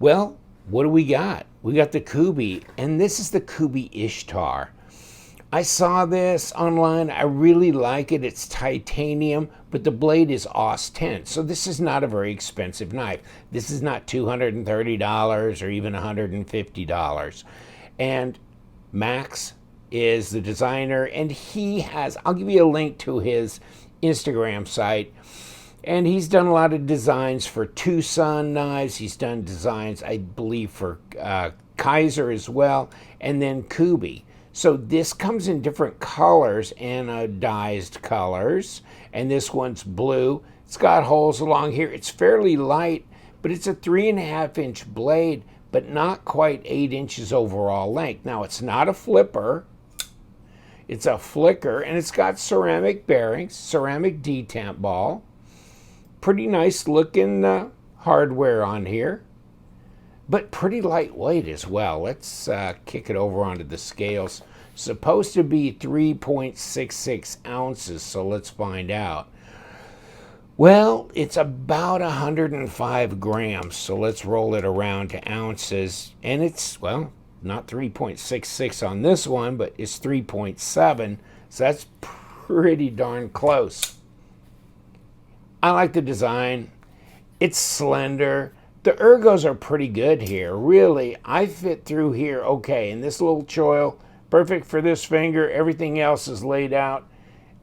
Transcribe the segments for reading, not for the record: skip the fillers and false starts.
Well, what do we got? We got the Kubey, and this is the Kubey Ishtar. I saw this online. I really like it. It's titanium, but the blade is Aus 10. So this is not a very expensive knife. This is not $230 or even $150. And Max is the designer, and he has, I'll give you a link to his Instagram site. And he's done a lot of designs for Tucson knives. He's done designs, I believe, for Kaiser as well, and then Kubey. So this comes in different colors, anodized colors, and this one's blue. It's got holes along here. It's fairly light, but it's a 3.5-inch blade, but not quite 8 inches overall length. Now, it's not a flipper. It's a flicker, and it's got ceramic bearings, ceramic detamp ball. Pretty nice looking hardware on here, but pretty lightweight as well. Let's kick it over onto the scales. Supposed to be 3.66 ounces, so let's find out. Well, it's about 105 grams, so let's roll it around to ounces. And it's, well, not 3.66 on this one, but it's 3.7, so that's pretty darn close. I like the design. It's slender. The ergos are pretty good here. Really, I fit through here okay. And this little choil, perfect for this finger. Everything else is laid out.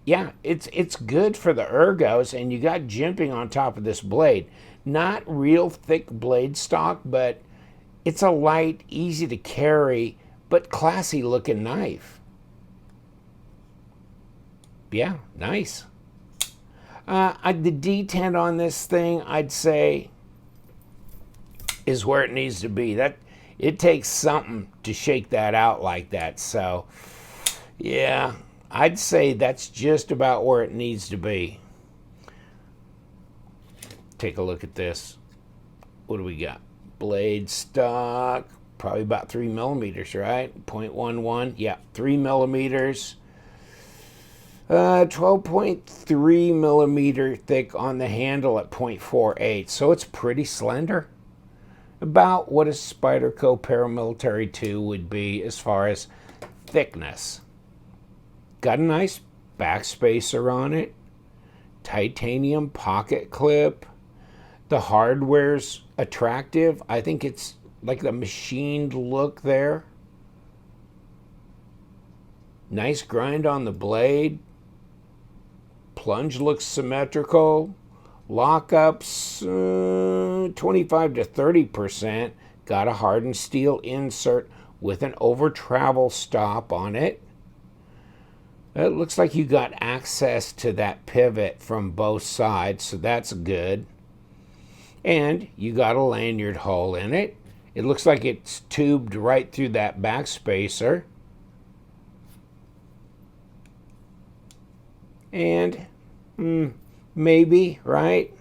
Yeah, it's good for the ergos, and you got jimping on top of this blade. Not real thick blade stock, but it's a light, easy to carry, but classy looking knife. Yeah, nice. The detent on this thing, I'd say, is where it needs to be. It takes something to shake that out like that. So, yeah, I'd say that's just about where it needs to be. Take a look at this. What do we got? Blade stock, probably about 3 millimeters, right? 0.11, yeah, 3 millimeters. 12.3 millimeter thick on the handle at 0.48, so it's pretty slender. About what a Spyderco Paramilitary 2 would be as far as thickness. Got a nice backspacer on it. Titanium pocket clip. The hardware's attractive. I think it's like the machined look there. Nice grind on the blade. Plunge looks symmetrical. Lockups 25 to 30%. Got a hardened steel insert with an over travel stop on it. It looks like you got access to that pivot from both sides, so that's good. And you got a lanyard hole in it. It looks like it's tubed right through that backspacer. And maybe, right?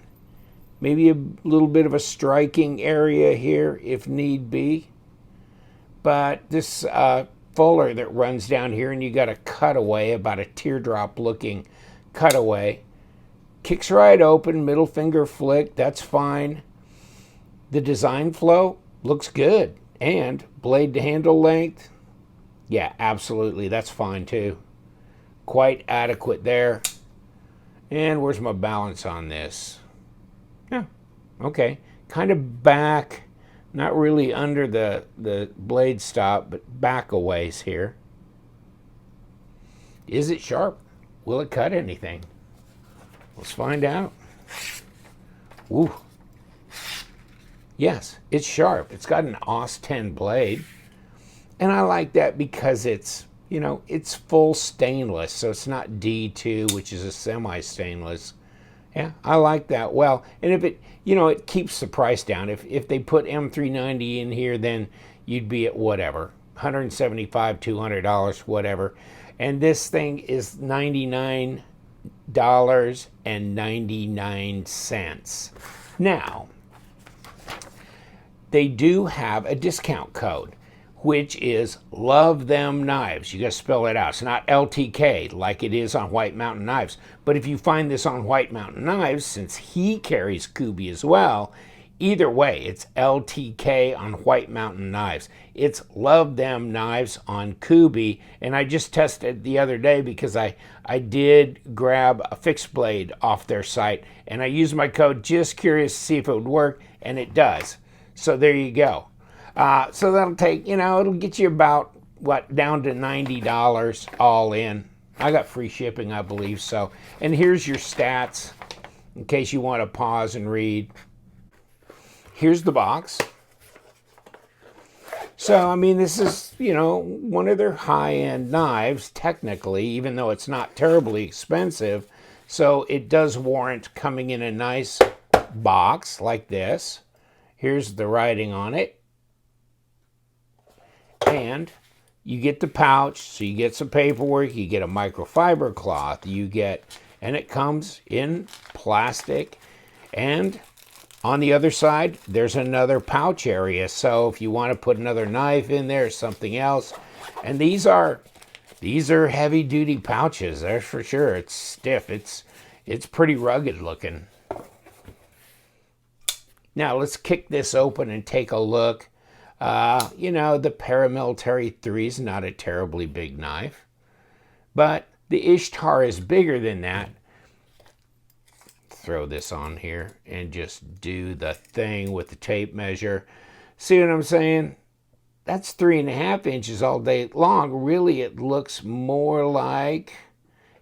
Maybe a little bit of a striking area here if need be. But this fuller that runs down here, and you got a cutaway, about a teardrop looking cutaway. Kicks right open, middle finger flick, that's fine. The design flow looks good. And blade to handle length, yeah, absolutely, that's fine too. Quite adequate there. And where's my balance on this? Yeah, okay. Kind of back, not really under the blade stop, but back a ways here. Is it sharp? Will it cut anything? Let's find out. Woo. Yes, it's sharp. It's got an Aus 10 blade. And I like that because it's, you know, it's full stainless, so it's not D2, which is a semi-stainless. Yeah, I like that. Well, and if it, you know, it keeps the price down. If they put M390 in here, then you'd be at whatever, $175, $200, whatever. And this thing is $99.99. Now, they do have a discount code, which is Luvthemknives. You got to spell it out. It's not LTK like it is on White Mountain Knives. But if you find this on White Mountain Knives, since he carries Kubey as well, Either way, it's LTK on White Mountain Knives. It's Luvthemknives on Kubey, and I just tested the other day because I did grab a fixed blade off their site, and I used my code, just curious to see if it would work, and it does. So there you go. So that'll take, it'll get you about, down to $90 all in. I got free shipping, I believe so. And here's your stats in case you want to pause and read. Here's the box. So, I mean, this is, one of their high-end knives, technically, even though it's not terribly expensive. So it does warrant coming in a nice box like this. Here's the writing on it. And you get the pouch, so you get some paperwork, you get a microfiber cloth, and it comes in plastic, and on the other side, there's another pouch area. So if you want to put another knife in there or something else, and these are heavy duty pouches, that's for sure. It's stiff. It's pretty rugged looking. Now let's kick this open and take a look. The Paramilitary 3 is not a terribly big knife, but the Ishtar is bigger than that. Throw this on here and just do the thing with the tape measure. See what I'm saying? That's 3.5 inches all day long. Really, it looks more like,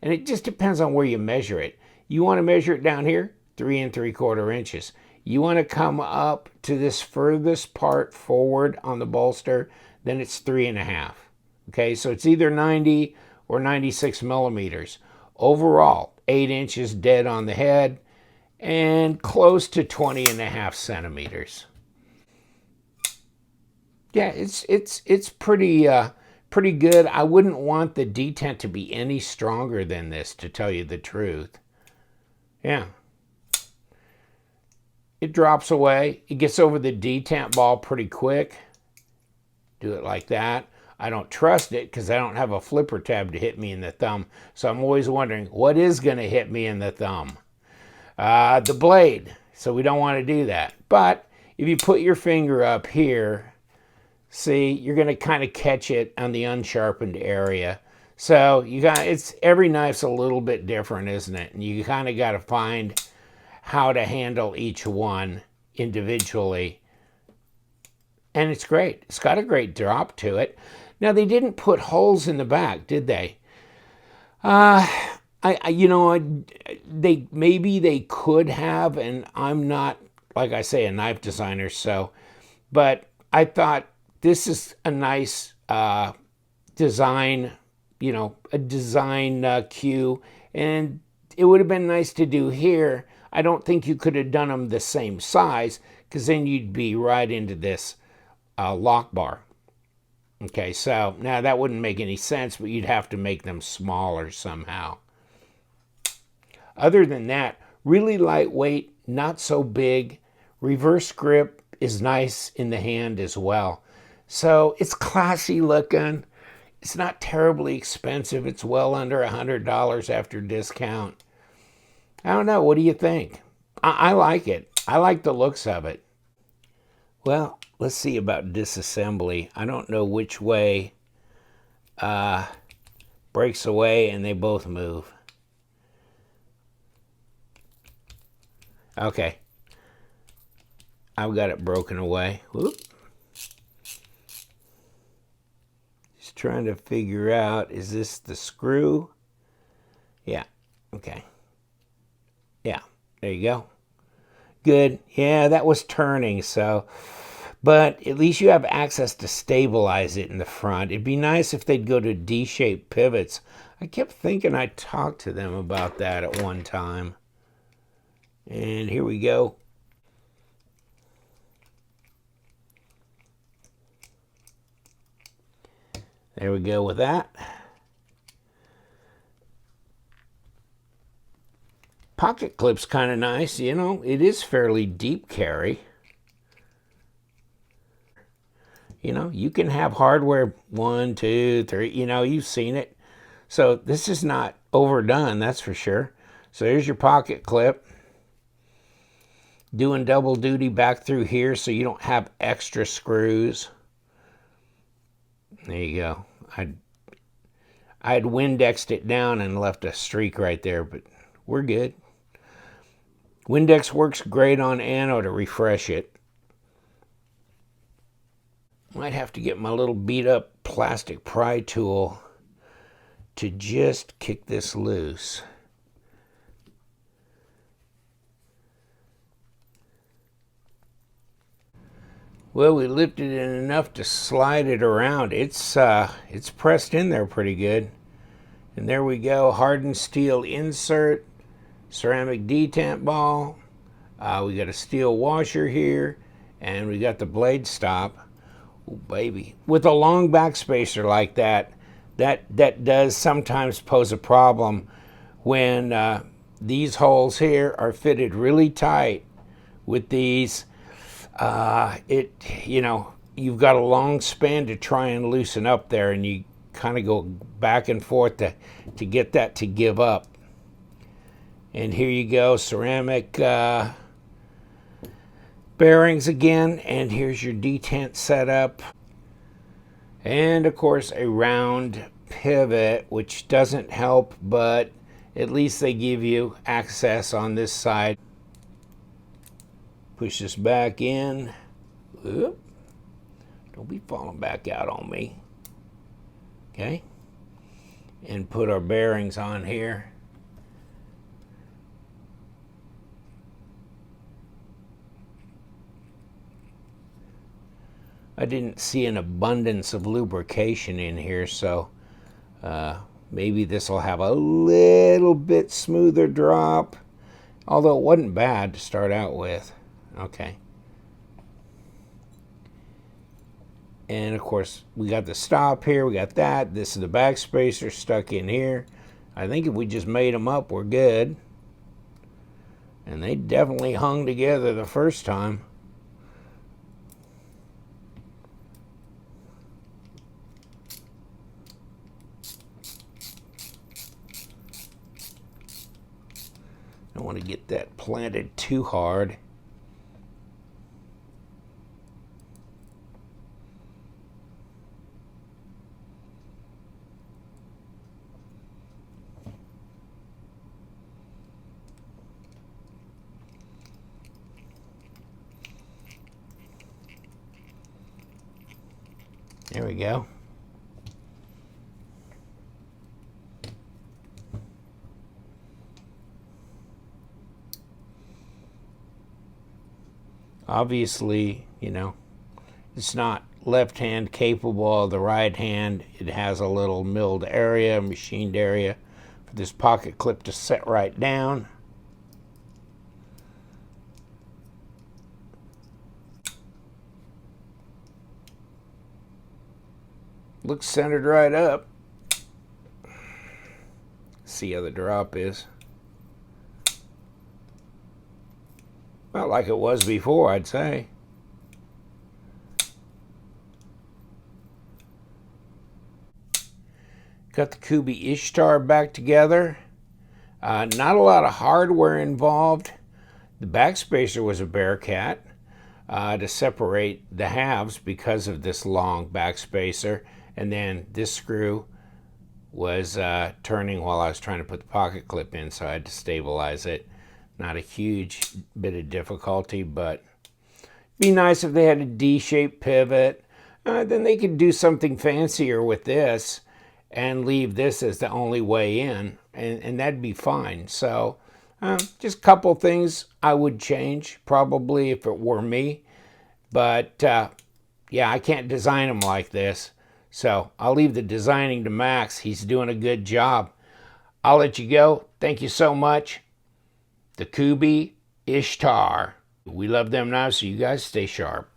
and it just depends on where you measure it. You want to measure it down here, 3 3/4 inches. You want to come up to this furthest part forward on the bolster, then it's 3.5. Okay, so it's either 90 or 96 millimeters. Overall, 8 inches dead on the head, and close to 20.5 centimeters. Yeah, it's pretty good. I wouldn't want the detent to be any stronger than this, to tell you the truth. Yeah. It drops away. It gets over the detent ball pretty quick. Do it like that. I don't trust it because I don't have a flipper tab to hit me in the thumb. So I'm always wondering, what is going to hit me in the thumb? The blade. So we don't want to do that. But if you put your finger up here, see, you're going to kind of catch it on the unsharpened area. So every knife's a little bit different, isn't it? And you kind of got to find how to handle each one individually. And it's great. It's got a great drop to it. Now, they didn't put holes in the back, did they? Maybe they could have, and I'm not, like I say, a knife designer, but I thought this is a nice design, a design cue, and it would have been nice to do here. I don't think you could have done them the same size, because then you'd be right into this lock bar. Okay, so now that wouldn't make any sense, but you'd have to make them smaller somehow. Other than that, really lightweight, not so big. Reverse grip is nice in the hand as well. So it's classy looking. It's not terribly expensive. It's well under $100 after discount. I don't know. What do you think? I like it. I like the looks of it. Well, let's see about disassembly. I don't know which way breaks away, and they both move. Okay. I've got it broken away. Whoop. Just trying to figure out, is this the screw? Yeah. Okay. Yeah. There you go. Good. Yeah, that was turning, so. But at least you have access to stabilize it in the front. It'd be nice if they'd go to D-shaped pivots. I kept thinking I talked to them about that at one time. And here we go. There we go with that. Pocket clip's kind of nice, it is fairly deep carry. You can have hardware 1, 2, 3, you've seen it. So this is not overdone, that's for sure. So there's your pocket clip. doing double duty back through here so you don't have extra screws. There you go. I had Windexed it down and left a streak right there, but we're good. Windex works great on ano to refresh it. Might have to get my little beat up plastic pry tool to just kick this loose. Well, we lifted it enough to slide it around. It's pressed in there pretty good. And there we go, hardened steel insert, ceramic detent ball. We got a steel washer here, and we got the blade stop. Oh, baby. With a long backspacer like that, that does sometimes pose a problem when these holes here are fitted really tight with these. You've got a long span to try and loosen up there, and you kind of go back and forth to get that to give up. And here you go, ceramic bearings again, and here's your detent setup. And of course a round pivot, which doesn't help, but at least they give you access on this side. Push this back in. Oop. Don't be falling back out on me. Okay. And put our bearings on here. I didn't see an abundance of lubrication in here, so maybe this will have a little bit smoother drop, although it wasn't bad to start out with. Okay. And of course, we got the stop here, we got that. This is the backspacer stuck in here. I think if we just made them up, we're good. And they definitely hung together the first time. Don't want to get that planted too hard. There we go. Obviously, it's not left hand capable of the right hand. It has a little milled area, machined area for this pocket clip to set right down. Looks centered right up. See how the drop is. Not like it was before, I'd say. Got the Kubey Ishtar back together. Not a lot of hardware involved. The backspacer was a Bearcat to separate the halves because of this long backspacer. And then this screw was turning while I was trying to put the pocket clip in, so I had to stabilize it. Not a huge bit of difficulty, but it'd be nice if they had a D-shaped pivot. Then they could do something fancier with this and leave this as the only way in, and that'd be fine. So just a couple things I would change, probably, if it were me. But yeah, I can't design them like this. So I'll leave the designing to Max. He's doing a good job. I'll let you go. Thank you so much. The Kubey Ishtar. We love them knives, so you guys stay sharp.